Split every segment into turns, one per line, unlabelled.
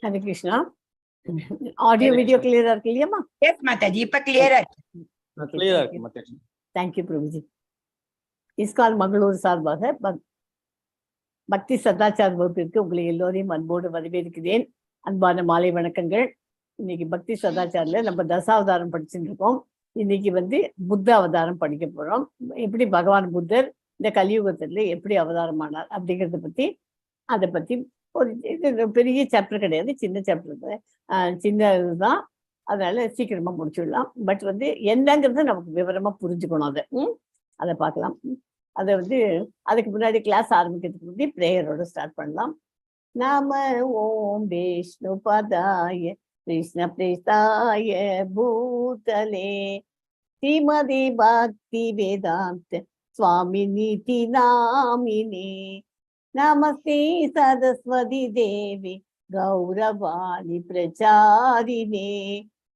Hare Krishna. Audio video clear இருக்கு இல்லையாமா?
Yes Mataji, இப்ப clear ஆச்சு.
Clear இருக்கு Mataji.
Thank you Prabhuji. ISKCON Mangalore சார்பாக பக்தி சதாச்சார வகுப்பிற்கு உங்களை எல்லோரையும் அன்போடு வரவேற்கிறேன். அன்பான மாலை வணக்கங்கள். இன்னைக்கு பக்தி சதாச்சாரில் நம்ம தசாவதாரம் படிச்சுட்டு இருக்கோம். இன்னைக்கு புத்த அவதாரம் படிக்க போறோம். எப்படி பகவான் புத்தர் இந்த கலியுகத்துல எப்படி அவதாரம் ஆனார் அப்படிங்கிறத அதை பத்தி ஒரு பெரிய சாப்டர் கிடையாது, சின்ன சாப்டர், சின்ன இதுதான். அதனால சீக்கிரமா முடிச்சுடலாம். பட் என்னங்கிறத நமக்கு விவரமா புரிஞ்சுக்கணும். அதை பார்க்கலாம். அதை அதுக்கு முன்னாடி கிளாஸ் ஆரம்பிக்கிறதுக்கு முன்னாடி பிரேயரோட ஸ்டார்ட் பண்ணலாம். நாம ஓம் விஷ்ணு பதாய கிருஷ்ண பிரேஸ்தாய பூதலே ஸ்ரீமதி பக்தி வேதாந்த சுவாமி நீதி நாமினே நமஸ்தே சரஸ்வதி தேவி கௌரவாணி பிரச்சாரிணே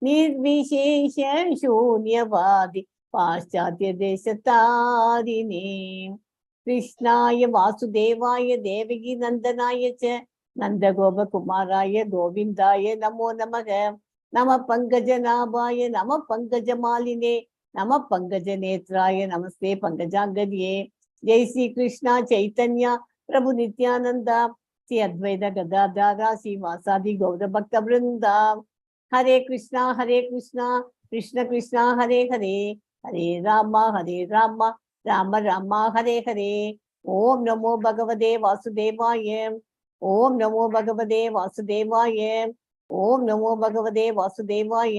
நிர்விசேஷ சூன்யவாதி பாश्चात्य தேசதாரிணே கிருஷ்ணாய வாசுதேவாய தேவகி நந்தனாய ச நந்தகோப குமாராய கோவிந்தாய நமோ நமக. நம பங்கஜநாபாய நம பங்கஜமாலினே நம பங்கஜ நேத்ராய நமஸ்தே பங்கஜாங்கரியே. ஜெய் ஸ்ரீ கிருஷ்ணா சைத்தன்யா பிரபு நித்யானந்தா ஸ்ரீ அத்வைத கதாதாரா ஸ்ரீ வாசாதி கௌர பக்த விருந்தா. ஹரே கிருஷ்ணா கிருஷ்ண கிருஷ்ணா ஹரே ஹரே ஹரே ராமா ராம ராமா ஹரே ஹரே. ஓம் நமோ பகவதே வாசுதேவாய. ஓம் நமோ பகவதே வாசுதேவாய. ஓம் நமோ பகவதே வாசுதேவாய.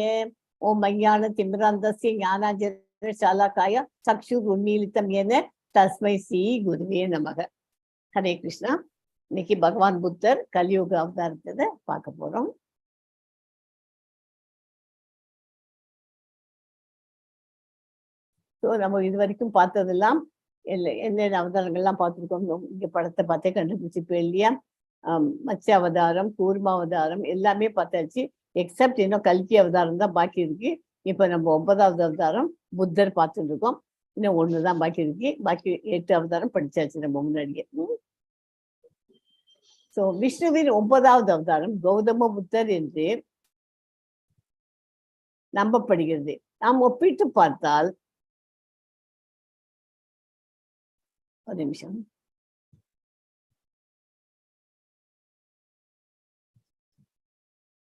ஓம் மையான திமிராந்தஸ்ய ஞானாஞ்சன சாலாக்காய சக்ஷு உன்மீலிதம் என தஸ்மை ஸ்ரீ குருவே நமக. ஹரே கிருஷ்ணா. இன்னைக்கு பகவான் புத்தர் கலியுக அவதாரத்தை பார்க்க போறோம். நம்ம இது வரைக்கும் பார்த்ததெல்லாம் என்னென்ன அவதாரங்கள்லாம் பார்த்துருக்கோம். இங்க படத்தை பார்த்தே கண்டுபிடிச்சிப்போம் இல்லையா? மத்ஸ்ய அவதாரம், கூர்ம அவதாரம் எல்லாமே பார்த்தாச்சு. எக்ஸப்ட் இன்னும் கல்கி அவதாரம் தான் பாக்கி இருக்கு. இப்ப நம்ம 9வது அவதாரம் புத்தர் பார்த்துட்டு இருக்கோம். இன்னும் ஒண்ணுதான் பாக்கி இருக்கு. பாக்கி 8 அவதாரம் படிச்சாச்சு நம்ம முன்னாடியே. சோ விஷ்ணுவின் 9வது அவதாரம் கௌதம புத்தர் என்று நம்பப்படுகிறது. நாம் ஒப்பிட்டு பார்த்தால் ஒரு நிமிஷம்.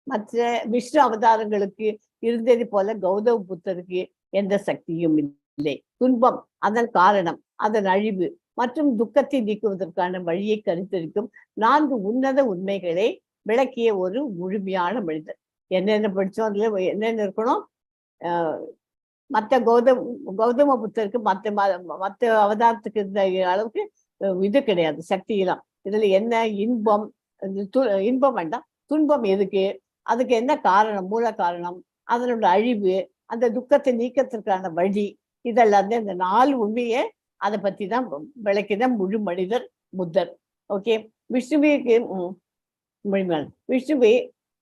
மற்ற விஷ்ணு அவதாரங்களுக்கு இருந்தது போல கௌதம புத்தருக்கு எந்த சக்தியும் இல்லை. துன்பம், அதன் காரணம், அதன் அழிவு மற்றும் துக்கத்தை நீக்குவதற்கான வழியை கருத்தரிக்கும் 4 உன்னத உண்மைகளை விளக்கிய ஒரு முழுமையான மனிதர். என்னென்ன படிச்சோம், அதுல என்னென்ன இருக்கணும். மற்ற கௌதம புத்தருக்கு மற்ற அவதாரத்துக்கு இருந்த அளவுக்கு இது கிடையாது, சக்தியெல்லாம். இதுல என்ன இன்பம் வேண்டாம், துன்பம் எதுக்கு, அதுக்கு என்ன காரணம், மூல காரணம், அதனோட அழிவு, அந்த துக்கத்தை நீக்கத்திற்கான வழி, இதெல்லாம் இந்த 4 உண்மையை அதை பத்தி தான் விளக்கிதான் முழு மனிதர் புத்தர். ஓகே.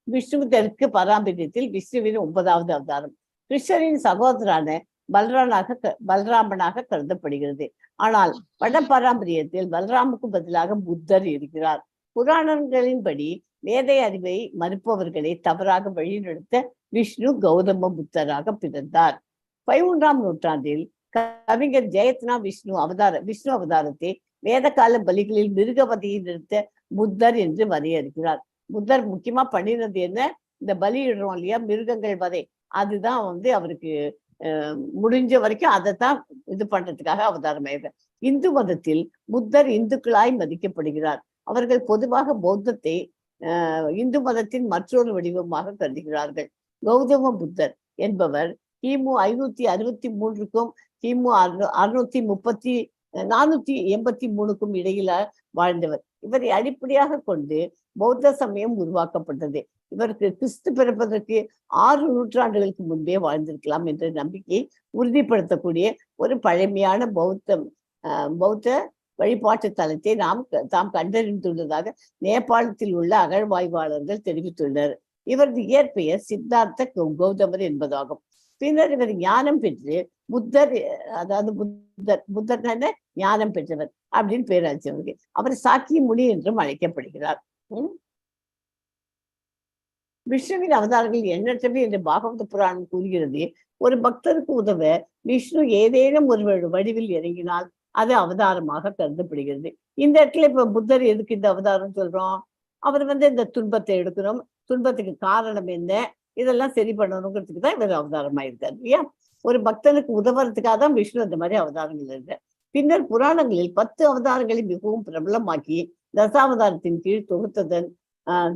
விஷ்ணுவு தெற்கு பராம்பரியத்தில் விஷ்ணுவின் 9வது அவதாரம் கிருஷ்ணரின் சகோதரான பலராமனாக கருதப்படுகிறது. ஆனால் வட பாரம்பரியத்தில் பலராமுக்கு பதிலாக புத்தர் இருக்கிறார். புராணங்களின்படி வேத அறிவை மறுப்பவர்களை தவறாக வழிநடத்த விஷ்ணு கௌதம புத்தராக பிறந்தார். 11ஆம் நூற்றாண்டில் கவிஞர் ஜெயத்னா விஷ்ணு அவதாரத்தை வேத கால பலிகளில் மிருகவதையை நிறுத்த புத்தர் என்று வரையறுக்கிறார். புத்தர் முக்கியமா பண்ணினது என்ன, இந்த பலியிடுறோம் இல்லையா, மிருகங்கள் வதை, அதுதான் அவருக்கு முடிஞ்ச வரைக்கும் அதைத்தான் இது பண்றதுக்காக அவதாரம் ஆயிடுறார். இந்து மதத்தில் புத்தர் இந்துக்களாய் மதிக்கப்படுகிறார். அவர்கள் பொதுவாக பௌத்தத்தை இந்து மதத்தின் மற்றொரு வடிவமாக கருதுகிறார்கள். கௌதம புத்தர் என்பவர் கிமு 563க்கும் கிமு 483க்கும் இடையில வாழ்ந்தவர். இவரை அடிப்படையாக கொண்டு பௌத்த சமயம் உருவாக்கப்பட்டது. இவருக்கு கிறிஸ்து பிறப்பதற்கு 6 நூற்றாண்டுகளுக்கு முன்பே வாழ்ந்திருக்கலாம் என்ற நம்பிக்கையை உறுதிப்படுத்தக்கூடிய ஒரு பழமையான பௌத்த வழிபாட்டு தலத்தை தாம் கண்டறிந்துள்ளதாக நேபாளத்தில் உள்ள அகழ்வாய்வாளர்கள் தெரிவித்துள்ளனர். இவரது இயற்பெயர் சித்தார்த்த கௌதமர் என்பதாகும். பின்னர் இவர் ஞானம் பெற்று புத்தர் ஞானம் பெற்றவர் அப்படின்னு பேராச்சு அவருக்கு. அவர் சாக்கிய முனி என்றும் அழைக்கப்படுகிறார். விஷ்ணுவின் அவதாரங்கள் எண்ணற்றவை என்று பாகவத புராணம் கூறுகிறது. ஒரு பக்தருக்கு உதவ விஷ்ணு ஏதேனும் ஒரு வடிவில் இறங்கினால் அது அவதாரமாக கருதப்படுகிறது. இந்த இடத்துல இப்ப புத்தர் எதுக்கு இந்த அவதாரம் சொல்றோம்? அவர் இந்த துன்பத்தை எடுக்கணும், துன்பத்துக்கு காரணம் என்ன, இதெல்லாம் சரி பண்ணணுங்கிறதுக்கு தான் இவர் அவதாரமா இருக்காரு இல்லையா? ஒரு பக்தனுக்கு உதவுறதுக்காக தான் விஷ்ணு இந்த மாதிரி அவதாரங்கள் இருக்கு. பின்னர் புராணங்களில் 10 அவதாரங்களை மிகவும் பிரபலமாக்கி தசாவதாரத்தின் கீழ்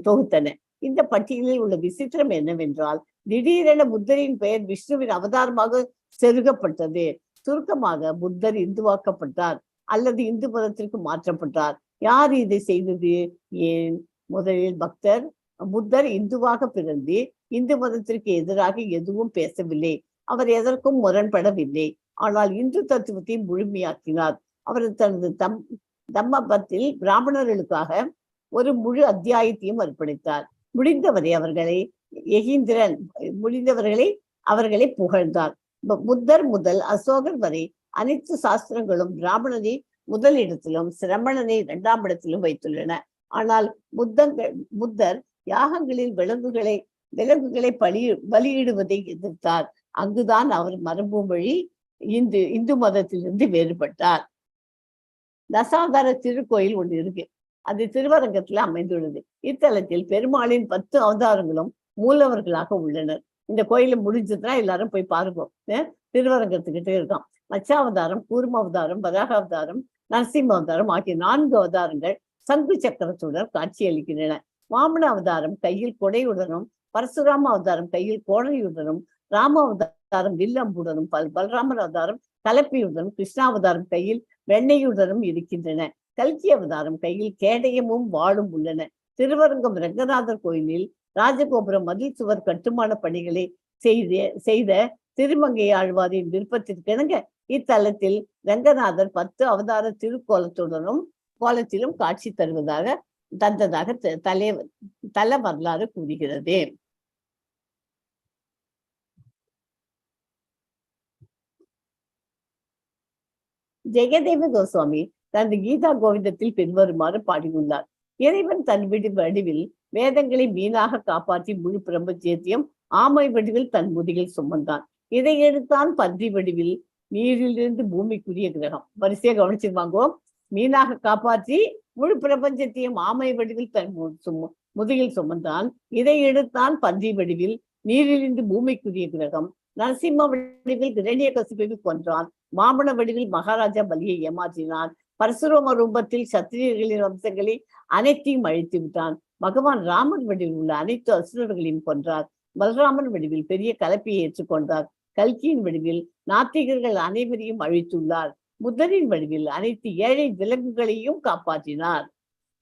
தொகுத்தன. இந்த பட்டியலில் உள்ள விசித்திரம் என்னவென்றால், திடீரென புத்தரின் பெயர் விஷ்ணுவின் அவதாரமாக செருகப்பட்டது. சுருக்கமாக புத்தர் இந்துவாக்கப்பட்டார் அல்லது இந்து மதத்திற்கு மாற்றப்பட்டார். யார் இதை செய்தது? ஏன்? முதலில் புத்தர் இந்துவாக பிறந்து இந்து மதத்திற்கு எதிராக எதுவும் பேசவில்லை. அவர் எதற்கும் முரண்படவில்லை. ஆனால் இந்து தத்துவத்தை முழுமையாக்கினார். அவர் தனது தம்மபத்தில் பிராமணர்களுக்காக ஒரு முழு அத்தியாயத்தையும் அர்ப்பணித்தார். அவர்களை புகழ்ந்தார். புத்தர் முதல் அசோகர் வரை அனைத்து சாஸ்திரங்களும் பிராமணனை முதலிடத்திலும் சிரமணனை 2ஆம் இடத்திலும் வைத்துள்ளன. ஆனால் புத்தர் யாகங்களில் விலங்குகளை பலியிடுவதை எதிர்த்தார். அங்குதான் அவர் மரபு வழி இந்து மதத்திலிருந்து வேறுபட்டார். தசாவதார திருக்கோயில் ஒன்று இருக்கு, அது திருவரங்கத்துல அமைந்துள்ளது. இத்தலத்தில் பெருமாளின் 10 அவதாரங்களும் மூலவர்களாக உள்ளனர். இந்த கோயில முடிஞ்சதுன்னா எல்லாரும் போய் பாருங்க. திருவரங்கத்துக்கிட்ட இருக்கான். மச்சாவதாரம், கூர்ம அவதாரம், வராக அவதாரம், நரசிம்ம அவதாரம் ஆகிய 4 அவதாரங்கள் சங்கு சக்கரத்துடன் காட்சி அளிக்கின்றன. வாமன அவதாரம் கையில் கொடையுடனும், பரசுராம அவதாரம் கையில் கோடையுடனும், ராம அவதாரம் வில்லம்புடனும், பலராமன் அவதாரம் கலப்பியுடனும், கிருஷ்ணாவதாரம் கையில் வெண்ணையுடனும் இருக்கின்றன. கல்கி அவதாரம் கையில் கேடயமும் வாளும் உள்ளன. திருவரங்கம் ரங்கநாதர் கோயிலில் ராஜகோபுரம் மதில் சுவர் கட்டுமான பணிகளை செய்த திருமங்கையாழ்வாரின் விருப்பத்திற்கிணங்க இத்தலத்தில் ரங்கநாதர் 10 அவதார கோலத்திலும் காட்சி தந்ததாக தல வரலாறு கூறுகிறது. ஜெயதேவ கோஸ்வாமி தனது கீதா கோவிந்தத்தில் பின்வருமாறு பாடியுள்ளார். இறைவன் தன் வடிவில் வேதங்களை மீனாக காப்பாற்றி முழு பிரபஞ்சத்தையும் ஆமை வடிவில் தன் முதுகில் சுமந்தான். இதை எடுத்தான் பன்றி வடிவில் நீரிலிருந்து பூமிக்குரிய கிரகம். வரிசையா கவனிச்சிருவாங்கோ. மீனாக காப்பாற்றி முழு பிரபஞ்சத்தையும் ஆமை வடிவில் தன் முதுகில் சுமந்தான். இதை எடுத்தான் பன்றி வடிவில் நீரிலிருந்து பூமிக்குரிய கிரகம். நரசிம்ம வடிவில் இரண்யகசிபை கொன்றான். வாமன வடிவில் மகாராஜா பலியை ஏமாற்றினான். பரசுராம ரூபத்தில் சத்திரியர்களின் வம்சங்களை அனைத்தையும் அழித்து விட்டான். பகவான் ராமன் வடிவில் உள்ள அனைத்து அசுரர்களையும் கொன்றார். பலராமன் வடிவில் பெரிய கலப்பியை ஏற்றுக்கொண்டார். கல்கியின் வடிவில் நாத்திகர்கள் அனைவரையும் அழித்துள்ளார். புத்தரின் வடிவில் அனைத்து ஏழை விலங்குகளையும் காப்பாற்றினார்.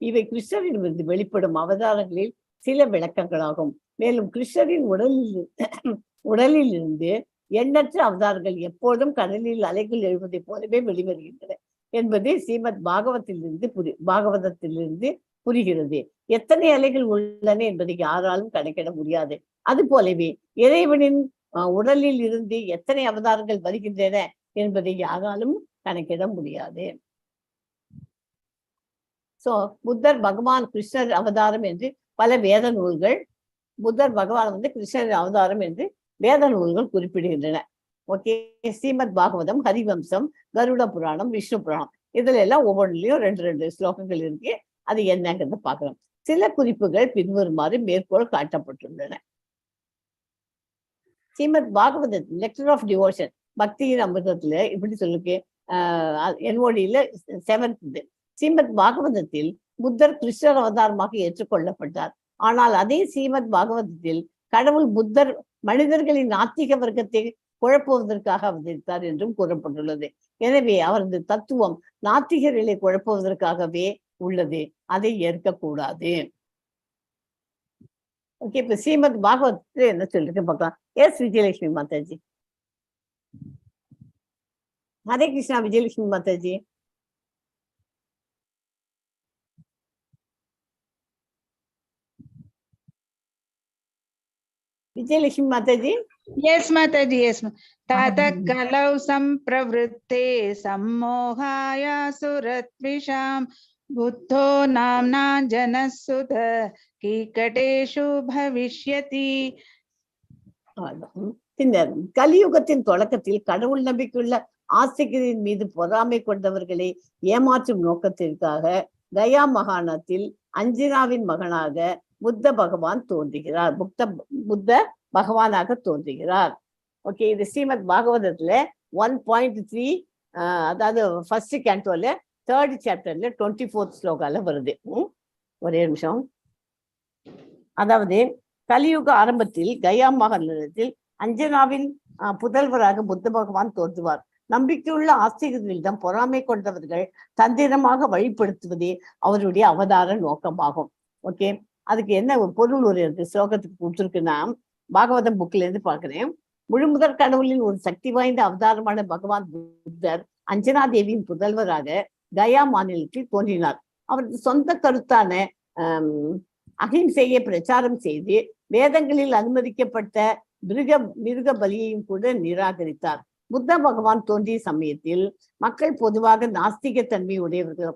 இவை கிருஷ்ணரின் வெளிப்படும் அவதாரங்களில் சில விளக்கங்களாகும். மேலும் கிருஷ்ணரின் உடலில் இருந்து எண்ணற்ற அவதாரங்கள் எப்போதும் கடலில் அலைகள் எழுவதை போலவே வெளிவருகின்றன என்பது ஸ்ரீமத் பாகவதத்திலிருந்து புரிகிறது. எத்தனை அலைகள் உள்ளன என்பதை யாராலும் கணக்கிட முடியாது. அது போலவே இறைவனின் உடலில் இருந்து எத்தனை அவதாரங்கள் வருகின்றன என்பதை யாராலும் கணக்கிட முடியாது. சோ புத்தர் பகவான் கிருஷ்ணர் அவதாரம் என்று பல வேத நூல்கள், புத்தர் பகவான் கிருஷ்ணர் அவதாரம் என்று வேத நூல்கள் குறிப்பிடுகின்றன. ஓகே, ஸ்ரீமத் பாகவதம், ஹரிவம்சம், கருட புராணம், விஷ்ணு புராணம், இதுல எல்லாம் ஒவ்வொன்றிலையும் 2 ஸ்லோகங்கள் இருக்கு. அது என்னங்கிறத பார்க்கலாம். சில குறிப்புகள் பின்வருமாறு மேற்கோள் காட்டப்பட்டுள்ளன. ஸ்ரீமத் பாகவதத்தில் லெக்சர் ஆஃப் டிவோஷன், பக்தியின் அமிர்தத்துல இப்படி சொல்லிருக்கு. NOD-ல 7th. ஸ்ரீமத் பாகவதத்தில் புத்தர் கிருஷ்ணர் அவதாரமாக ஏற்றுக்கொள்ளப்பட்டார். ஆனால் அதே ஸ்ரீமத் பாகவதத்தில் கடவுள் புத்தர் மனிதர்களின் நாத்திக வர்க்கத்தை குழப்புவதற்காக அவதரித்தார் என்றும் கூறப்பட்டுள்ளது. எனவே அவரது தத்துவம் நாத்திகர்களை குழப்புவதற்காகவே உள்ளது. அதை ஏற்கக்கூடாது. ஓகே, இப்ப ஸ்ரீமத் பாகவதத்துல என்ன சொல்லிருக்கு பார்க்கலாம். எஸ் விஜயலட்சுமி மாதாஜி. ஹரே கிருஷ்ணா விஜயலட்சுமி மாதாஜி. विजयलक्ष्मी माता जी।
यस माता जी, यस। ततः कलौ संप्रवृत्ते सम्मोहाय सुरत्विषां बुद्धो नाम्ना जनसुत कीकटेषु भविष्यति.
இந்த கலியுகத்தின் தொடக்கத்தில் கடவுள் நம்பிக்கையுள்ள ஆஸ்திகரின் மீது பொறாமை கொண்டவர்களை ஏமாற்றும் நோக்கத்திற்காக கயா மாகாணத்தில் அஞ்சினாவின் மகனாக புத்த பகவான் தோன்றுகிறார். புத்த பகவானாக தோன்றுகிறார். ஓகே, இது ஸ்ரீமத் பாகவதத்துல 1.3, அதாவது ஃபர்ஸ்ட் கேண்டோல 3rd சாப்டர்ல 24th ஸ்லோகால வருது. ஒரே நிமிஷம். அதாவது கலியுக ஆரம்பத்தில் கயா மாகாணத்தில் அஞ்சனாவின் புதல்வராக புத்த பகவான் தோன்றுவார். நம்பிக்கையுள்ள ஆஸ்திகர்களிடம் பொறாமை கொண்டவர்கள் தந்திரமாக வழிபடுத்துவதே அவருடைய அவதார நோக்கமாகும். ஓகே, அதுக்கு என்ன ஒரு பொருள் ஒரு ஸ்லோகத்துக்கு கொடுத்துருக்குன்னா, பாகவதம் புக்ல இருந்து பாக்குறேன். முழுமுதற் கடவுளின் ஒரு சக்தி வாய்ந்த அவதாரமான பகவான் புத்தர் அஞ்சனா தேவியின் புதல்வராக கயா மாநிலத்தில் தோன்றினார். அவரது சொந்த கருத்தான அகிம்சையை பிரச்சாரம் செய்து வேதங்களில் அனுமதிக்கப்பட்ட மிருக பலியையும் கூட நிராகரித்தார். புத்த பகவான் தோன்றிய சமயத்தில் மக்கள் பொதுவாக நாஸ்திக தன்மை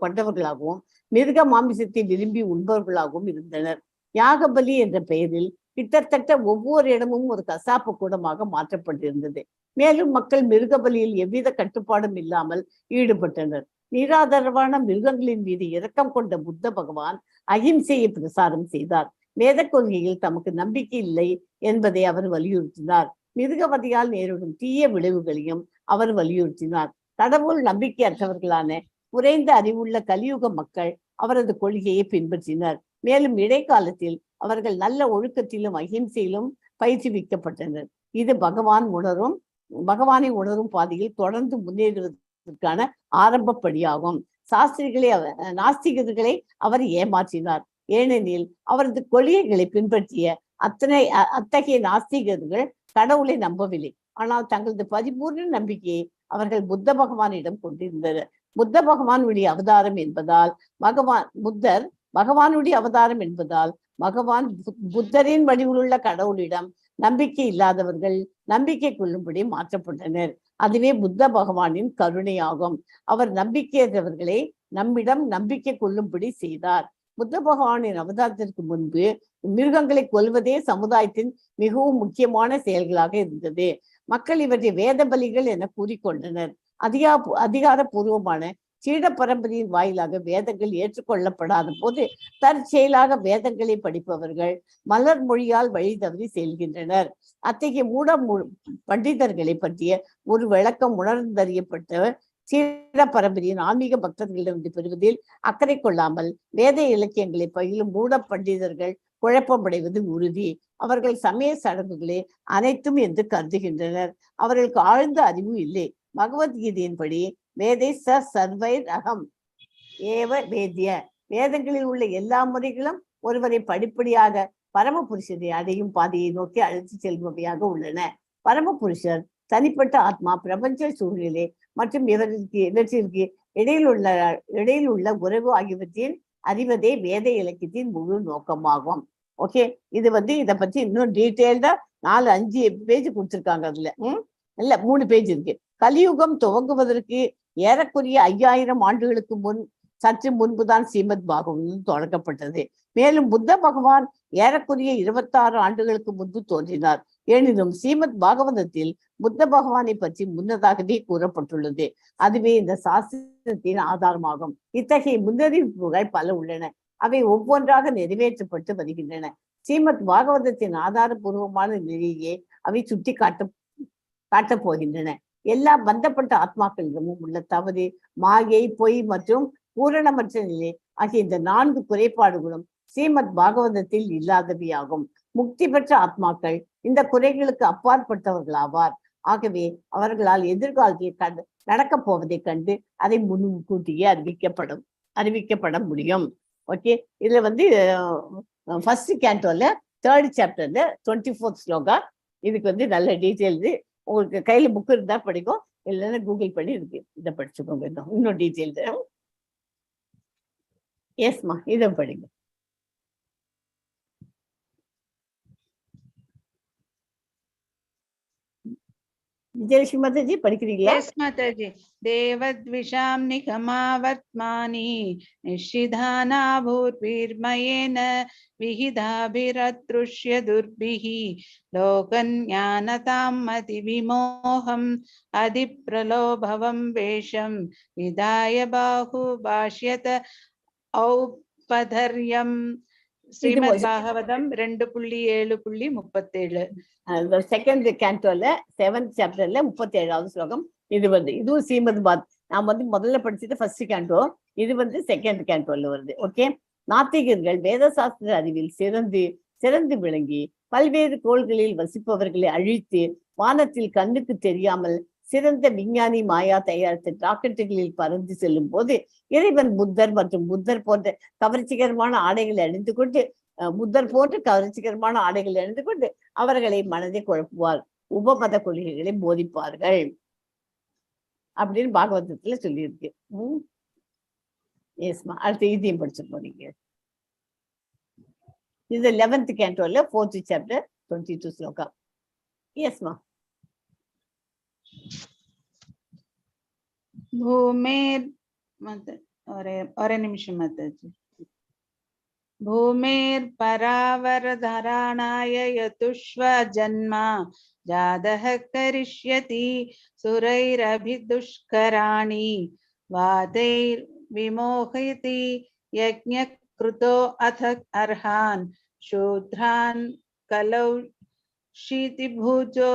கொண்டவர்களாகவும் மிருக மாமிசத்தை விரும்பி உண்பவர்களாகவும் இருந்தனர். யாக பலி என்ற பெயரில் கிட்டத்தட்ட ஒவ்வொரு இடமும் ஒரு கசாப்பு கூடமாக மாற்றப்பட்டிருந்தது. மேலும் மக்கள் மிருக பலியில் எவ்வித கட்டுப்பாடும் இல்லாமல் ஈடுபட்டனர். நிராதரவான மிருகங்களின் மீது இரக்கம் கொண்ட புத்த பகவான் அகிம்சையை பிரசாரம் செய்தார். வேத கொள்கையில் தமக்கு நம்பிக்கை இல்லை என்பதை அவர் வலியுறுத்தினார். மிருகவதையால் நேரிடும் தீய விளைவுகளையும் அவர் வலியுறுத்தினார். கடவுள் நம்பிக்கையற்றவர்களான குறைந்த அறிவுள்ள கலியுக மக்கள் அவரது கொள்கையை பின்பற்றினர். மேலும் இடைக்காலத்தில் அவர்கள் நல்ல ஒழுக்கத்திலும் அகிம்சையிலும் பயிற்றுவிக்கப்பட்டனர். இது பகவானை உணரும் பாதையில் தொடர்ந்து முன்னேறுவதற்கான ஆரம்பப்படியாகும். நாஸ்திகர்களை அவர் ஏமாற்றினார். ஏனெனில் அவரது கொள்கைகளை பின்பற்றிய அத்தகைய நாஸ்திகர்கள் கடவுளை நம்பவில்லை. ஆனால் தங்களது பரிபூர்ண நம்பிக்கையை அவர்கள் புத்த பகவானிடம் கொண்டிருந்தனர். புத்த பகவானுடைய அவதாரம் என்பதால் பகவானுடைய அவதாரம் என்பதால் பகவான் புத்தரின் வடிவிலுள்ள கடவுளிடம் நம்பிக்கை இல்லாதவர்கள் நம்பிக்கை கொள்ளும்படி மாற்றப்பட்டனர். அதுவே புத்த பகவானின் கருணையாகும். அவர் நம்பிக்கையற்றவர்களை நம்மிடம் நம்பிக்கை கொள்ளும்படி செய்தார். புத்த பகவானின் அவதாரத்திற்கு முன்பு மிருகங்களை கொல்வதே சமுதாயத்தின் மிகவும் முக்கியமான செயல்களாக இருந்தது. மக்கள் இவற்றை வேத பலிகள் என கூறிக்கொண்டனர். அதிகாரபூர்வமான சீட பரம்பரையின் வாயிலாக வேதங்கள் ஏற்றுக்கொள்ளப்படாத போது தற்செயலாக வேதங்களை படிப்பவர்கள் மலர் மொழியால் வழி தவறி செல்கின்றனர். அத்தகைய பண்டிதர்களை பற்றிய ஒரு விளக்கம் உணர்ந்தறியப்பட்ட சீட பரம்பரையின் ஆன்மீக பக்தர்களிடம் பெறுவதில் அக்கறை கொள்ளாமல் வேத இலக்கியங்களை பயிலும் மூட பண்டிதர்கள் குழப்பமடைவது உறுதி. அவர்கள் சமய சடங்குகளே அனைத்தும் என்று கருதுகின்றனர். அவர்களுக்கு ஆழ்ந்த அறிவு இல்லை. பகவத்கீதையின்படி வேதை சர்வைர் அகம் ஏவ வேதிய, வேதங்களில் உள்ள எல்லா முறைகளும் ஒருவரை படிப்படியாக பரமபுருஷரை அடையும் பாதையை நோக்கி அழைத்து செல்பவையாக உள்ளன. பரமபுருஷர் தனிப்பட்ட ஆத்மா, பிரபஞ்ச சூழ்நிலை மற்றும் இவற்றிற்கு இடையில் உள்ள உறவு ஆகியவற்றின் அறிவதே வேத இலக்கியத்தின் முழு நோக்கமாகும். ஓகே, இது இதை பத்தி இன்னும் டீட்டெயில்டா 4-5 பேஜ் கொடுத்துருக்காங்க. அதுல இல்ல 3 பேஜ் இருக்கு. கலியுகம் துவங்குவதற்கு ஏறக்குறைய 5000 ஆண்டுகளுக்கு சற்று முன்புதான் ஸ்ரீமத் பாகவதம் தொடங்கப்பட்டது. மேலும் புத்த பகவான் ஏறக்குறைய 26 ஆண்டுகளுக்கு முன்பு தோன்றினார். எனினும் ஸ்ரீமத் பாகவதத்தில் புத்த பகவானை பற்றி முன்னதாகவே கூறப்பட்டுள்ளது. அதுவே இந்த சாஸ்திரத்தின் ஆதாரமாகும். இத்தகைய முன்னறிவிப்புகள் பல உள்ளன. அவை ஒவ்வொன்றாக நிறைவேற்றப்பட்டு வருகின்றன. ஸ்ரீமத் பாகவதத்தின் ஆதாரபூர்வமான நிலையே அவை சுட்டி காட்டப் போகின்றன. எல்லா பந்தப்பட்ட ஆத்மாக்களிடமும் உள்ள தவறு, மாயை, பொய் மற்றும் பூரணமற்ற நிலை ஆகிய இந்த 4 குறைபாடுகளும் ஸ்ரீமத் பாகவதத்தில் இல்லாதவையாகும். முக்தி பெற்ற ஆத்மாக்கள் இந்த குறைகளுக்கு அப்பாற்பட்டவர்களாவார். ஆகவே அவர்களால் எதிர்காலத்தில் நடக்கப் போவதை கண்டு அதை முன்கூட்டியே அறிவிக்கப்பட முடியும். ஓகே, இதுல ஃபர்ஸ்ட் கேண்டோல 3rd சாப்டர்ல 24th ஸ்லோகா. இதுக்கு நல்ல டீட்டெயில். உங்களுக்கு கையில புக் இருந்தா படிக்கும், இல்லைன்னா கூகுள் பண்ணி இருக்கு, இதை படிச்சுக்கோங்க. இன்னும் டீட்டெயில். எஸ்மா, இதை படிங்க. விஜயலட்சுமி மாதாஜி படிக்கிறீங்களா?
Yes, Mataji. Devadvisham nikamavatmani nishidhana bhurvirmayena vihidabhiratrushya durbhihi lokanyanatam mati vimoham adipralobhavam vesham vidaya bahu bhashyata aupadharyam. Srimad Bhagavatam 2.7.37.
அந்த செகண்ட் கேண்டோல 7th சாப்டர்ல 37வது ஸ்லோகம் இது வருது. இதுவும் ஸ்ரீமத் பாத். நான் முதல்ல படிச்சது ஃபர்ஸ்ட் கேண்டோ, இது செகண்ட் கேண்டோல வருது. ஓகே. நாத்திகர்கள் வேத சாஸ்திர அறிவில் சிறந்து விளங்கி பல்வேறு கோள்களில் வசிப்பவர்களை அழித்து வானத்தில் கண்ணுக்கு தெரியாமல் சிறந்த விஞ்ஞானி மாயா தயாரித்த ராக்கெட்டுகளில் பறந்து செல்லும் போது இறைவன் புத்தர் மற்றும் புத்தர் போன்ற கவர்ச்சிகரமான ஆடைகளை அணிந்து கொண்டு அவர்களை மனதை குழப்புவார், உபமத கொள்கைகளை போதிப்பார்கள் அப்படின்னு பாகவதத்துல சொல்லியிருக்கு. எஸ்மா, அடுத்த இதையும் படிச்சு போறீங்க. இது 11th கேண்டோல 4th சாப்டர் 22 ஸ்லோகம். எஸ்மா.
भूमेर और निमिषम माताजी. भूमेर परावरधराणाय यतुष्व जन्मा जादः करिष्यति सुरैरभिदुष्कराणि वादैर्विमोहयति यज्ञकृतो अथ अर्हान् शूद्रान् कलौ शीतिभुजो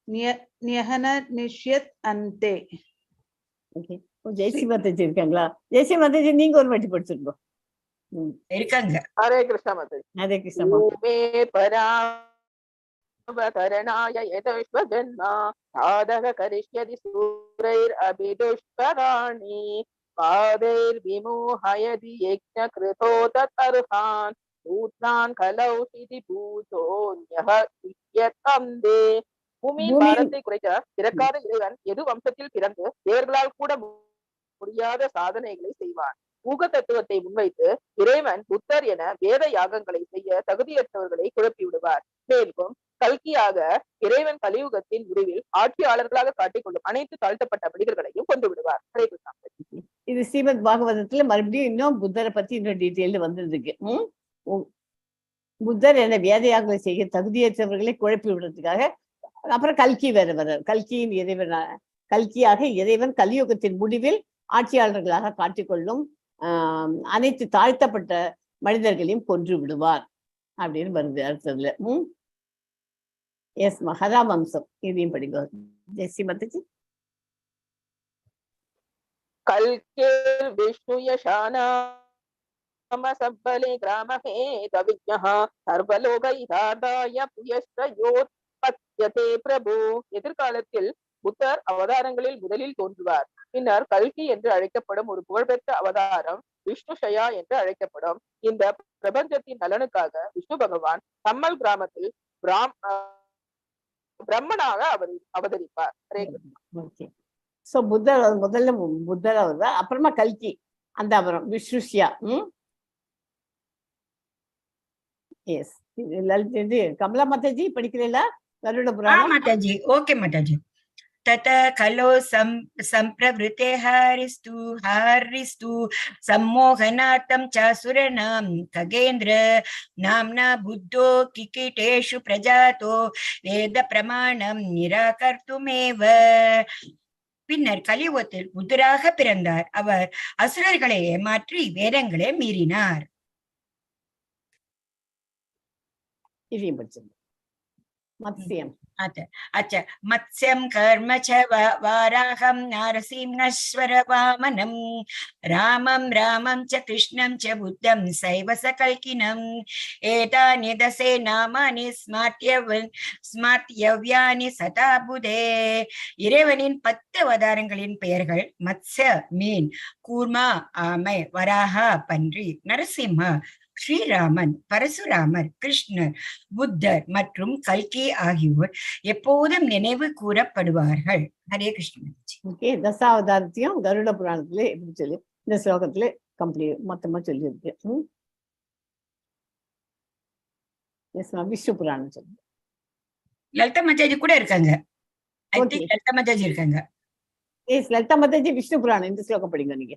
न्यहन निश्यत अन्ते.
ஜெயஸ்ரீ மாதாஜி இருக்காங்களா? ஜெயஸ்ரீ மாதாஜி நீங்க ஒரு வாட்டி படிச்சிருக்கோம்.
இருக்காங்க.
ஹரே கிருஷ்ண மாதாஜி.
ஹரே கிருஷ்ண.
பூமே பராவதரணாய யதவிஸ்வ ஜன்மா சாதக கரிஷ்யதி சூரைர் அபிதுஷ்கராணி பாதைர் விமோஹயதி யக்ஞ கிருதோ தத்அர்ஹான் சூத்ரான் கலௌ சிதி பூஜோ ன்யஹத்யதம்தே. பூமியின் பாரத்தை குறைக்க பிறக்காத இறைவன் எது வம்சத்தில் பிறந்து தேர்களால் கூட முடியாத சாதனைகளை செய்வான். ஊக தத்துவத்தை முன்வைத்து இறைவன் புத்தர் என வேத யாகங்களை செய்ய தகுதியற்றவர்களை குழப்பி விடுவார். மேலும் கல்கியாக இறைவன் கலியுகத்தின் முடிவில் ஆட்சியாளர்களாக காட்டிக்கொள்ளும் அனைத்து தாழ்த்தப்பட்ட மனிதர்களையும் கொண்டு விடுவார்.
இது ஸ்ரீமத் பாகவதத்துல மறுபடியும் இன்னும் புத்தரை பத்தி இன்னும் டீட்டெயில் வந்துருக்கு. புத்தர் என வேத யாகங்களை செய்ய தகுதியற்றவர்களை குழப்பி விடுறதுக்காக. அப்புறம் கல்கி வேற வர்றார். கல்கியாக இறைவன் கலியுகத்தின் முடிவில் ஆட்சியாளர்களாக காட்டிக்கொள்ளும் அனைத்து தாழ்த்தப்பட்ட மனிதர்களையும் கொன்று விடுவார் அப்படின்னு வருது அடுத்ததுல. எஸ் மகரா வம்சம் இதையும் படிங்க ஜெயஸ்ரீ மாதாஜி.
கல்கே விஷ்ணு யசானா சப்பலே கிராமஹே தவிஜ்ஞஹ சர்வலோகைதாதாய புயஸ்ரயோத்பத்யதே பிரபு. எதிர்காலத்தில் புத்தர் அவதாரங்களில் முதலில் தோன்றுவார். பின்னர் கல்கி என்று அழைக்கப்படும் ஒரு புகழ்பெற்ற அவதாரம் விஷ்ணுஷயா என்று அழைக்கப்படும். இந்த பிரபஞ்சத்தின் நலனுக்காக விஷ்ணு பகவான் சம்மல் கிராமத்தில் பிரம்மனாக அவதரிப்பார்.
முதல்ல புத்தர் அவர்தான், அப்புறமா கல்கி அந்த அவரம் விஷ்ணுஷயா. எஸ், கமலா மாதாஜி படிக்கிறீங்களா? கருட புராணம்.
மாதாஜி. ஓகே மாதாஜி. तत खलो संप्रवृते हारिस्तु सम्मोहनार्थं चासुरनां खगेन्द्र नाम्ना बुद्धो किकीटेषु प्रजातो वेद प्रमाणं निराकर्तुमेव. பின்னர் கலியுகத்தில் புத்தராக பிறந்தார். அவர் அசுரர்களை ஏமாற்றி வேதங்களை மீறினார். मत्स्यं कर्म च वाराहं नारसिंहश्वर वामनं रामं च कृष्णं च बुद्धं सैव सकल्किनम् एतानि दशे नामानि स्मार्त्यव्यानि सदा बुधे. இறைவனின் 10 அவதாரங்களின் பெயர்கள் மத்ஸ்ய மீன், கூர்மா ஆமை, வராஹா பன்றி, நரசிம்ம ஸ்ரீராமன், பரசுராமர், கிருஷ்ணர், புத்தர் மற்றும் கல்கி ஆகியோர் எப்போதும் நினைவு கூறப்படுவார்கள். ஹரே கிருஷ்ணன்.
தசாவதாரத்தையும் கருட புராணத்துல எப்படி சொல்லி இந்த ஸ்லோகத்துல கம்ப்ளீட் மொத்தமா சொல்லி இருக்கு. விஷ்ணு புராணம் சொல்லு.
லலிதா மாதாஜி கூட இருக்காங்க. ஐ திங்க் லலிதா மாதாஜி இருக்காங்க.
லலிதா மாதாஜி விஷ்ணு புராணம் இந்த ஸ்லோகம் படிங்க நீங்க.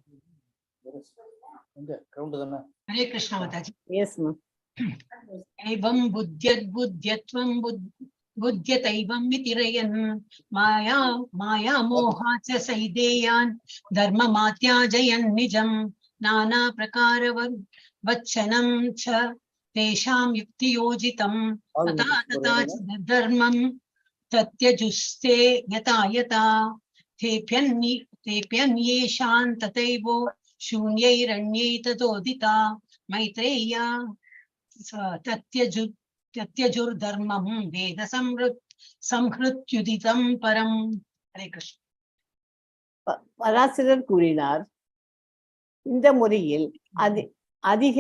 ஹரே கிருஷ்ணா மாதாஜி.
Yes ma'am.
ஏவம் புத்யத்வம் புத்யதைவம் விதிரயன் மாயா மாயா மோஹாச்ச சைதேயான் தர்ம மாத்யாஜயன் நிஜம் நானா பிரகார வச்சனம் ச தேஷாம் யுக்தியோஜிதம் ததா ததா ச தர்மம் தத்யஜுஸ்தே யதா யதா தேப்யன்யேஷான் ததைவோ शून्यैरण्यै ततोदिता मैत्रेय्या तत्यजुर्धर्मं वेद संहृत्युदितं परम. हरे कृष्ण.
பராசரர் கூறினார், இந்த முறையில் அதிக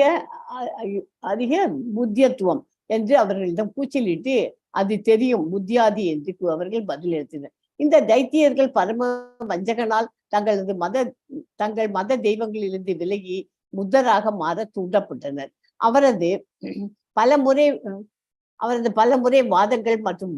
அதிக புத்தியத்துவம் என்று அவர்களிடம் கூச்சலிட்டு அது தெரியும் புத்தியாதி என்று அவர்கள் பதில் எழுத்தினர். இந்த தைத்தியர்கள் பரம வஞ்சகனால் தங்கள் மத தெய்வங்களிலிருந்து விலகி புத்தராக மாற தூண்டப்பட்டனர். அவரது பலமுறை வாதங்கள் மற்றும்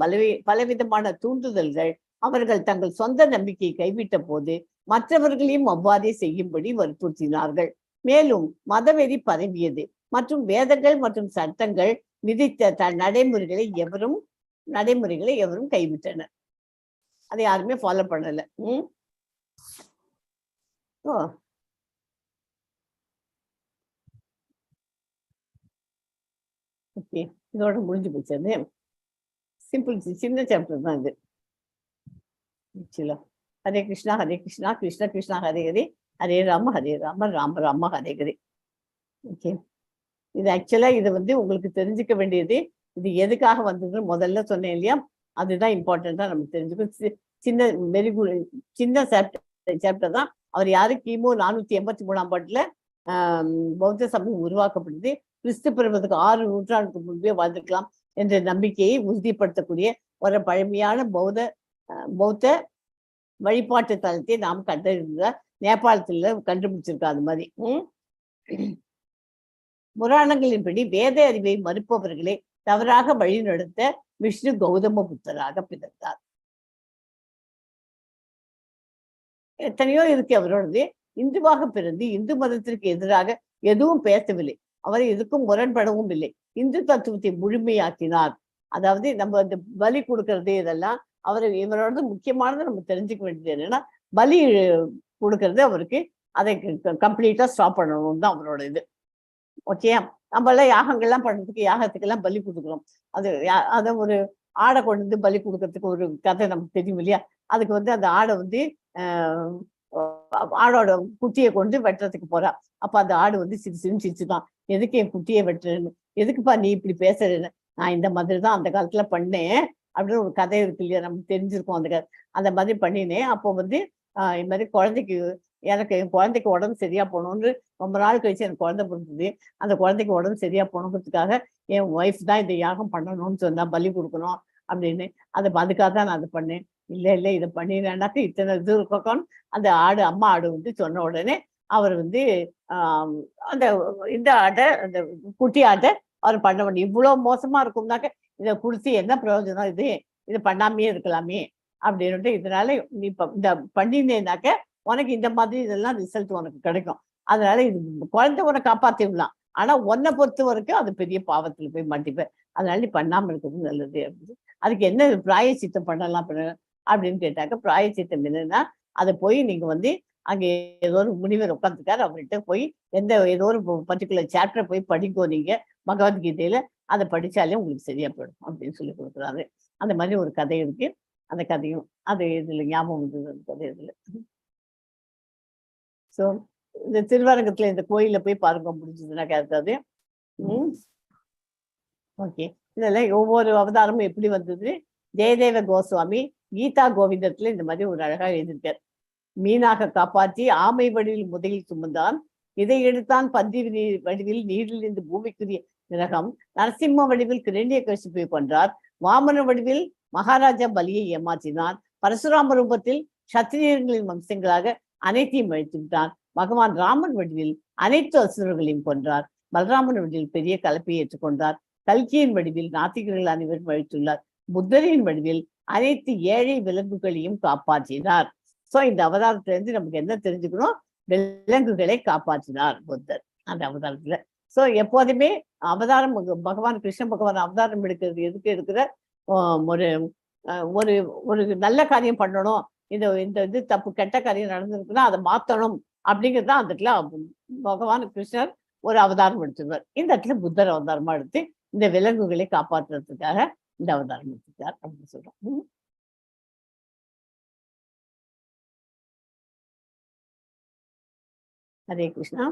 பலவிதமான தூண்டுதல்கள் அவர்கள் தங்கள் சொந்த நம்பிக்கையை கைவிட்ட போது மற்றவர்களையும் அவ்வாறே செய்யும்படி வற்புறுத்தினார்கள். மேலும் மதவெறி பரவியது மற்றும் வேதங்கள் மற்றும் சட்டங்கள் விதித்த நடைமுறைகளை எவரும் கைவிட்டனர். அதை யாருமே ஃபாலோ பண்ணல. ஓகே, இதோட முடிஞ்சு போச்சு. சிம்பிள், சின்ன சாப்டர் தான் இது. ஹரே கிருஷ்ணா ஹரே கிருஷ்ணா கிருஷ்ண கிருஷ்ணா ஹரே ஹரே ஹரே ராம ராம ராம ஹரே ஹரே. ஓகே, இது ஆக்சுவலா இது உங்களுக்கு தெரிஞ்சுக்க வேண்டியது. இது எதுக்காக வந்ததுன்னு முதல்ல சொன்னேன் இல்லையா, அதுதான் இம்பார்ட்டன்டா நம்ம தெரிஞ்சுக்கணும். சின்ன வெரி குட் சின்ன சாப்டர் தான். அவர் யாரு கிமு 483 பௌத்த சமயம் உருவாக்கப்படுது. கிறிஸ்து பிறப்பதுக்கு 6 நூற்றாண்டுக்கு முன்பே வாழ்ந்துக்கலாம் என்ற நம்பிக்கையை உறுதிப்படுத்தக்கூடிய ஒரு பழமையான பௌத்த வழிபாட்டு தலத்தை நாம் கண்டறிந்த நேபாளத்துல கண்டுபிடிச்சிருக்கோம். அது மாதிரி புராணங்களின்படி வேத அறிவை மறுப்பவர்களை தவறாக வழிநடத்த விஷ்ணு கௌதம புத்தராக பிறந்தார். எத்தனையோ இருக்கு அவரோடது. இந்துவாக பிறந்து இந்து மதத்திற்கு எதிராக எதுவும் பேசவில்லை. அவர் எதுக்கும் முரண்படவும் இல்லை. இந்து தத்துவத்தை முழுமையாக்கினார். அதாவது நம்ம இந்த பலி கொடுக்கறது இதெல்லாம் இவரோட முக்கியமானது நம்ம தெரிஞ்சுக்க வேண்டியது என்னன்னா, பலி கொடுக்கறது அவருக்கு அதை கம்ப்ளீட்டா ஸ்டாப் பண்ணணும் தான் அவரோட இது. ஓகே, நம்ம எல்லாம் யாகங்கள்லாம் பண்றதுக்கு யாகத்துக்கெல்லாம் பலி கொடுக்குறோம். அதை ஒரு ஆடை கொண்டு வந்து பலி கொடுக்கறதுக்கு ஒரு கதை நமக்கு தெரியும் இல்லையா. அதுக்கு அந்த ஆடை ஆடோட குட்டியை கொண்டு வெட்டுறதுக்கு போறா. அப்ப அந்த ஆடு சிரிச்சுதான், எதுக்கு என் குட்டியை வெட்டுறேன்னு, எதுக்குப்பா நீ இப்படி பேசுறேன்னு, நான் இந்த மாதிரி தான் அந்த காலத்துல பண்ணேன் அப்படின்னு ஒரு கதை இருக்கு இல்லையா, நமக்கு தெரிஞ்சிருக்கும். அந்த மாதிரி பண்ணினேன். அப்போ இது மாதிரி எனக்கு என் குழந்தைக்கு உடம்பு சரியா போகணும்னு ரொம்ப நாள் கழிச்சு எனக்கு குழந்தை பிறந்தது. அந்த குழந்தைக்கு உடம்பு சரியா போகணுங்கிறதுக்காக என் ஒய்ஃப் தான் இந்த யாகம் பண்ணணும்னு சொன்னா, பலி கொடுக்கணும் அப்படின்னு. அதுக்காக தான் நான் அதை பண்ணேன். இல்லை இதை பண்ணினாக்க இத்தனை இது இருக்கணும். அந்த அம்மா ஆடு சொன்ன உடனே அவர் இந்த ஆட்டை, அந்த குட்டி ஆட்டை அவர் பண்ண முடியும். இவ்வளவு மோசமா இருக்கும்னாக்க இதை குடிச்சு என்ன பிரயோஜனம், இதை பண்ணாமையே இருக்கலாமே அப்படின்னுட்டு, இதனால நீ இந்த பண்ணினேனாக்க உனக்கு இந்த மாதிரி இதெல்லாம் ரிசல்ட் உனக்கு கிடைக்கும். அதனால இது குழந்தை உனக்கு காப்பாத்திடலாம், ஆனா உன்னை பொறுத்த வரைக்கும் அது பெரிய பாவத்துல போய் மாட்டிப்பேன். அதனால நீ பண்ணாம இருக்கிறது நல்லது அப்படின்னு. அதுக்கு என்ன பிராயச்சித்தம் பண்ணலாம் அப்படின்னு கேட்டாக்க, பிராயச்சித்தம் என்னன்னா, அதை போய் நீங்க அங்க ஏதோ ஒரு முனிவர் உட்காந்துருக்காரு, அவர்கிட்ட போய் ஏதோ ஒரு பர்டிகுலர் சாப்டரை போய் படிக்கோ நீங்க பகவத்கீதையில, அதை படிச்சாலே உங்களுக்கு சரியா போயிடும் அப்படின்னு சொல்லி கொடுக்குறாரு. அந்த மாதிரி ஒரு கதை இருக்கு. அந்த கதையும் இதுல ஞாபகம் வந்தது. அந்த கதை இதுல ஸோ இந்த திருவரங்கத்துல இந்த கோயில போய் பாருங்க முடிஞ்சதுனாக்கா இருக்காது. ஓகே, இதெல்லாம் ஒவ்வொரு அவதாரமும் எப்படி வந்தது. ஜெயதேவ கோஸ்வாமி கீதா கோவிந்தத்துல இந்த மாதிரி ஒரு அழகா எழுதியிருக்கார். மீனாக காப்பாற்றி ஆமை வடிவில் முதலில் சுமந்தான், இதை எடுத்தான் பந்தி வடிவில் நீரிலிருந்து பூமிக்குரிய கிரகம், நரசிம்ம வடிவில் கிரண்ய கசிப்பை கொன்றார், வாமன வடிவில் மகாராஜா பலியை ஏமாற்றினான், பரசுராம ரூபத்தில் சத்திரியர்களின் வம்சங்களாக அனைத்தையும் அழித்து விட்டான், பகவான் ராமன் வடிவில் அனைத்து அசுரர்களையும் கொன்றார், பலராமன் வடிவில் பெரிய கலப்பையை ஏற்றுக்கொண்டார், கல்கியின் வடிவில் நாத்திகர்கள் அனைவரும் அழித்துள்ளார், புத்தரின் வடிவில் அனைத்து ஏழை விலங்குகளையும் காப்பாற்றினார். சோ இந்த அவதாரத்துல இருந்து நமக்கு என்ன தெரிஞ்சுக்கணும்? விலங்குகளை காப்பாற்றினார் புத்தர் அந்த அவதாரத்துல. சோ எப்போதுமே அவதாரம் பகவான் கிருஷ்ண பகவான் அவதாரம் எடுக்கிறது எதுக்கு எடுக்கிற ஒரு ஒரு ஒரு நல்ல காரியம் பண்ணணும், இந்த இந்த இது தப்பு கெட்ட காரியம் நடந்திருக்குன்னா அதை மாத்தணும் அப்படிங்கிறது தான் அந்த இடத்துல பகவான் கிருஷ்ணர் ஒரு அவதாரம் எடுத்துருவார். இந்த இடத்துல புத்தர் அவதாரமா எடுத்து இந்த விலங்குகளை காப்பாற்றுறதுக்காக இந்த அவதாரம் எடுத்துட்டார் அப்படின்னு சொல்றோம். ஹரே கிருஷ்ணா.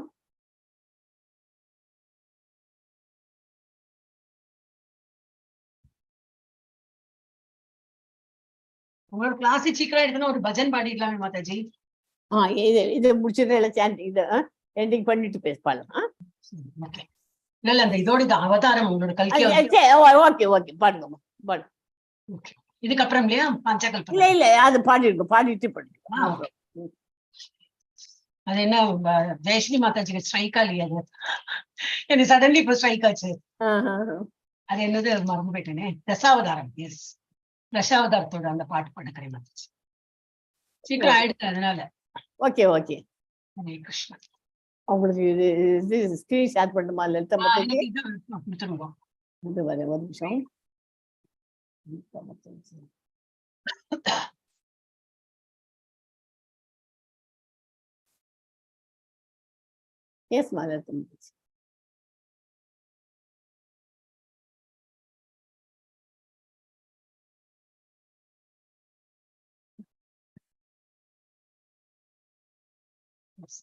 உங்களோட கிளாஸ் சீக்கிரம் எடுத்தனா ஒரு பஜன் பாடிடலாமே மாதாஜி.
இது முடிச்சிடல, இது எண்டிங் பண்ணிட்டு பேசலாம்.
இல்ல அந்த இதோட இந்த அவதாரம் உங்களோட கல்கி.
ஓகே ஓகே பாடுங்க பாடுங்க.
இதுக்கப்புறம் இல்லையா பஞ்சகல்பம்?
இல்ல இல்ல அது பாடிருக்கோம், பாடிட்டு படிக்கணும்.
அது என்ன ஜெயஸ்ரீ மாதாஜிக்கு ஸ்ட்ரைக்கா இல்லையா? அது எனக்கு சடன்லி இப்ப ஸ்ட்ரைக் ஆச்சு. அது என்னது மறந்து போயிட்டேனே. தசாவதாரம். எஸ், தசாவதாரத்தோட அந்த பாட்டு பண்ணுக்கிறேன் மாதாஜி. சீக்கிரம் ஆயிடுச்சு அதனால.
Okay okay.
ஹரே கிருஷ்ணா.
உங்களுக்கு இது ஸ்கிரீன் ஷேர் பண்ணுமா லலிதா மாதாஜி?
கொடுத்துருவோம்.
இது வர ஒரு நிமிஷம். எஸ் மாதாஜி.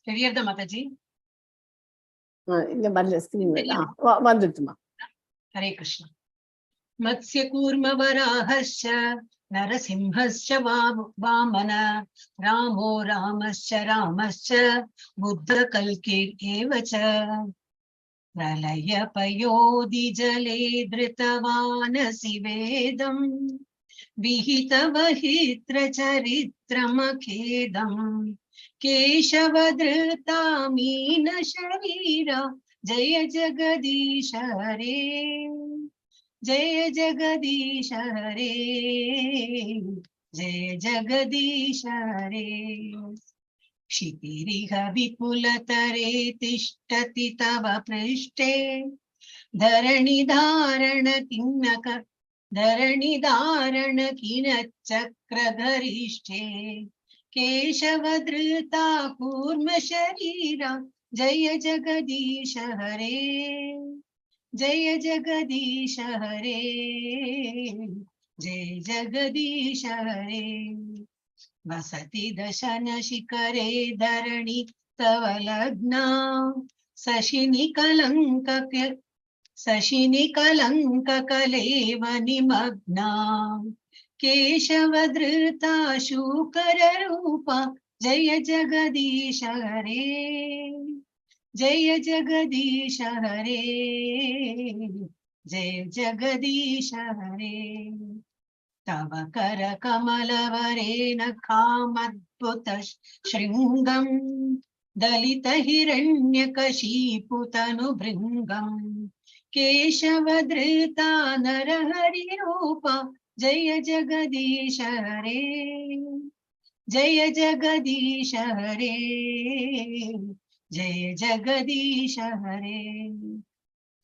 தெரியறதா மாதாஜி?
இந்த மாதிரி ஸ்கிரீன் வந்துட்டுமா.
ஹரே கிருஷ்ணா. மத்ஸ்ய கூர்ம வராஹஸ்ச நரசிம்ஹஸ்ச வாமன ராமோ ராமஸ்ச ராமஸ்ச புத்த கல்கிர் ஏவச பிரளய பயோதி ஜலே திருதவானசி வேதம் விஹிதவஹித்ர சரித்ரமகேதம் கேசவத்ருதாமீன ஷரீரா ஜய ஜகதீஷ ஹரே जय जगदीश हरे जय जगदीश हरे क्षितिरिह विपुलतरे तिष्ठति तव पृष्ठे धरणिधारण किनच्चक्रधरिष्ठे केशवधृता कूर्म शरीरा जय जगदीश हरे जय जगदीश हरे जय जगदीश हरे वसति दशन शिखरे धरणि तव लग्ना शशिनि कलंक कलेव निमग्ना केशवधृता शूकर रूपा जय जगदीश हरे जय जगदीश हरे जय जगदीश हरे तव कर कमलवरेण खामद्भुत श्रृंगं दलित हिरण्यकशीपुतनुभृङ्गं केशवधृता नरहरि रूपा जय जगदीश हरे जय जगदीश हरे जय जगदीश हरे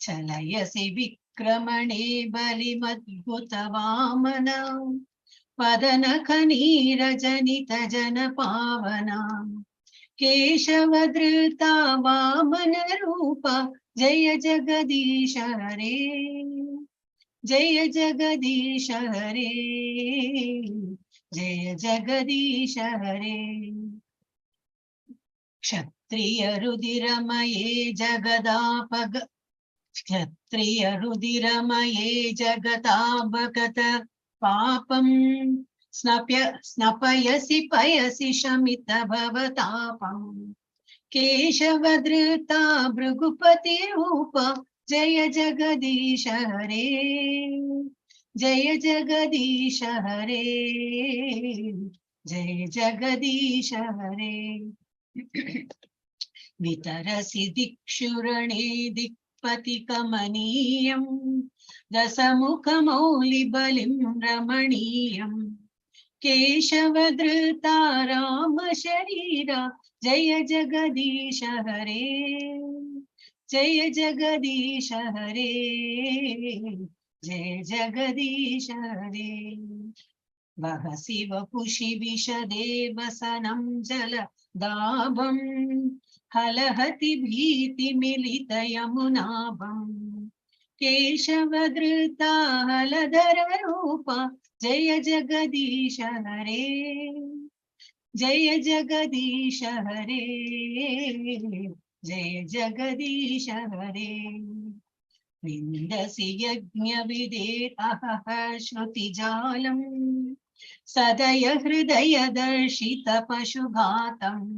चलयसि विक्रमणे बलिमद्भुत वामना पदनखनीरजनित जन पावना केशवधृता वामन रूपा जय जगदीश हरे जय जगदीश हरे जय जगदीश हरे क्षत्रिय रुधिरमये जगदापगत पापं स्नपयसि पयसि शमित भवतापं केशवधृता भृगुपति रूपा जय जगदीश हरे जय जगदीश हरे जय जगदीश हरे वितरसि दिक्षुरणे पतिकमनीयं दशमुखमौलिबलिं रमणीयम् केशवधृता राम शरीरा जय जगदीश हरे जय जगदीश हरे जय जगदीश हरे वह शिव पुषि विशदे वसनं जलदाभं हलहति भीति मिलित यमुनाभम् केशवधृता हलधर रूपा जय जगदीश हरे जय जगदीश हरे जय जगदीश हरे विन्दसि यज्ञविदेहः श्रुतिजालम् सदय हृदय दर्शित पशुघातम्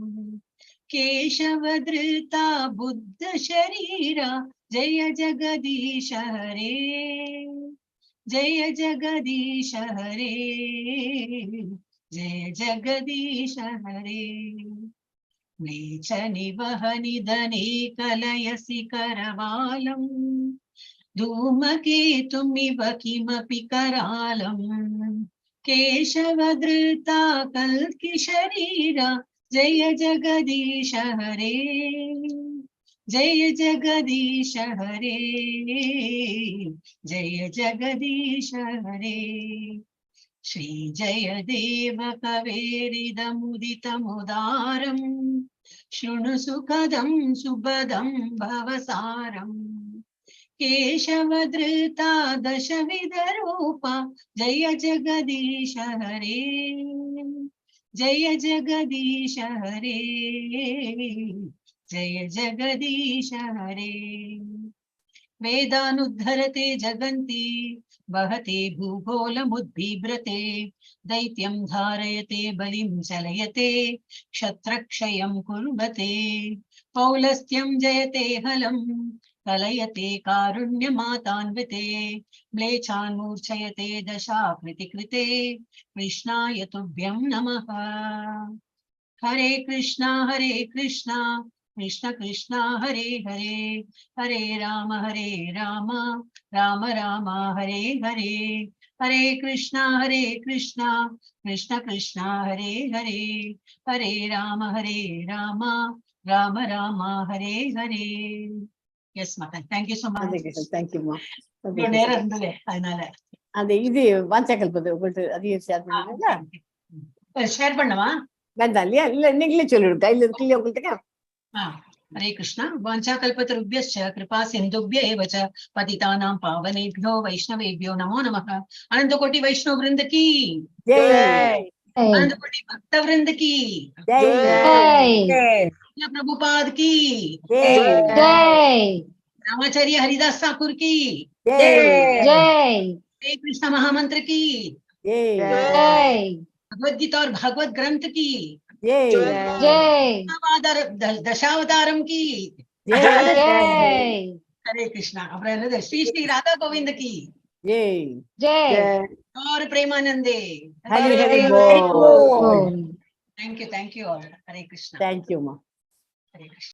केशवधृता बुद्ध शरीरा जय जगदीश हरे जय जगदीश हरे जय जगदीश हरे म्लेच्छ निवह निधने कलयसि करवालम् धूमकेतुमिव किमपि करालम् केशवधृता कल्कि शरीरा जय जगदीश हरे जय जगदीश हरे जय जगदीश हरे श्री जयदेव कवेरिदमुदितमुदारम् शृणु सुखदं सुभदं भवसारम् केशवधृता दशविधरूपा जय जगदीश हरे जय जगदीश हरे जय जगदीश हरे वेदानुद्धरते जगन्ति वहते भूगोलमुद्बिभ्रते दैत्यं धारयते बलिं चलयते क्षत्रक्षयं कुर्वते पौलस्त्यं जयते हलम् कलयते कारुण्यमातान्विते म्लेच्छान् मूर्छयते दशाकृतिकृते कृष्णाय तुभ्यं नमः हरे कृष्णा कृष्ण कृष्ण हरे हरे हरे राम राम राम हरे हरे हरे कृष्णा कृष्ण कृष्ण हरे हरे हरे राम राम राम हरे हरे எஸ் மாதா தேங்க்யூ ஸோ மச்
தேங்க்யூமா.
நேரம் இருந்தது அதனால
அந்த இது வாஞ்சாக்கல்பது உங்கள்ட்ட அதிகம் ஷேர் பண்ணுவீங்களா?
ஷேர் பண்ணவா?
வேண்டாம் இல்லையா? இல்ல நீங்களே சொல்லிவிடும், கையில இருக்கு இல்லையா உங்கள்கிட்ட?
हरे कृष्ण वाञ्छाकल्पतरुभ्यश्च कृपा सिन्धुभ्य एव च पतितानां पावनेभ्यो वैष्णवेभ्यो नमो नमः। अनंतकोटि वैष्णव वृंद की
ஜெய்
अनंतकोटि भक्त वृंद की
ஜெய்
प्रभुपाद की
ஜெய்
रामाचार्य हरिदास ठाकुर की
ஜெய்
हरे कृष्ण महामंत्र की
ஜெய்
भगवद गीता और भागवत ग्रंथ की
ஜெய்
दशावतारम की
ஜெய்
हरे कृष्णा। அப்புறம் என்னது ஸ்ரீ ஸ்ரீ ராதா கோவிந்த் की
ஜெய்
और प्रेमानंदे
ஹரி ஹரி போல்.
Thank you all. Hare Krishna
தேங்க்யூமா.
हरे कृष्णा।